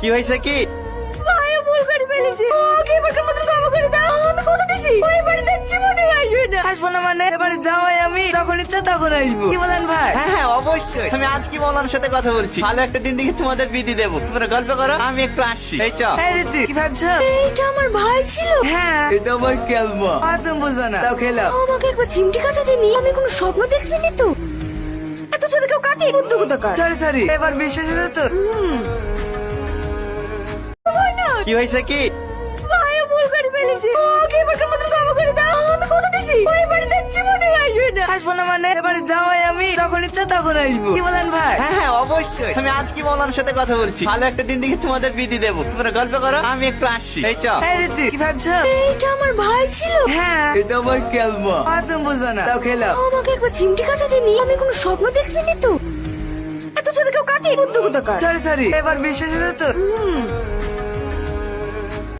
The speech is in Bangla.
কি হয়েছে কি? ভাই ভুল করে ফেলেছি, ওকে এবারকার মতন ক্ষমা করে দাও। আমি কথা দিছি ওই বাড়িতে জীবনে আসবে না। আসবো না মানে এবারে যাওয়াই আমি যখন ইচ্ছা তখন আসবো। কি বলেন ভাই? হ্যাঁ হ্যাঁ অবশ্যই, আমি আজ কি মৌলানার সাথে কথা বলছি, ভালো একটা দিন দেখে তোমাদের বিধি দেবো। তোমরা গল্প করো, আমি একটু আসছি। এই চল। এই রীতি কি ভাবছো? এইটা আমার ভাই ছিল। হ্যাঁ এটা আমার ক্যালমা। আর তুমি বুঝবে না, তাও খেলাম। আমাকে একবার চিমটি কাটাতে নি, আমি কোনো স্বপ্ন দেখছিনি তো। এত ছোট কেউ কাটে বুদ্ধ কোথাকার। সরি সরি, এবার বিশ্বাস হলো তো? কি হয়েছে কি? ভাই ভুল করে ফেলেছি, ওকে এবারকার মতন ক্ষমা করে দাও। আমি কথা দিছি ওই বাড়িতে জীবনে আসবে না। আসবো না মানে এবারে যাওয়াই আমি যখন ইচ্ছা তখন আসবো। কি বলেন ভাই? হ্যাঁ হ্যাঁ অবশ্যই, আমি আজ কি মৌলানার সাথে কথা বলছি, ভালো একটা দিন দেখে তোমাদের বিধি দেবো। তোমরা গল্প করো, আমি একটু আসছি। এই চল। এই রীতি কি ভাবছো? এইটা আমার ভাই ছিল। হ্যাঁ এটা আমার ক্যালমা। আর তুমি বুঝবে না, তাও খেলাম। আমাকে একবার চিমটি কাটাতে নি, আমি কোনো স্বপ্ন দেখছিনি তো। এত ছোট কেউ কাটে বুদ্ধ কোথাকার। সরি সরি, এবার বিশ্বাস হলো তো?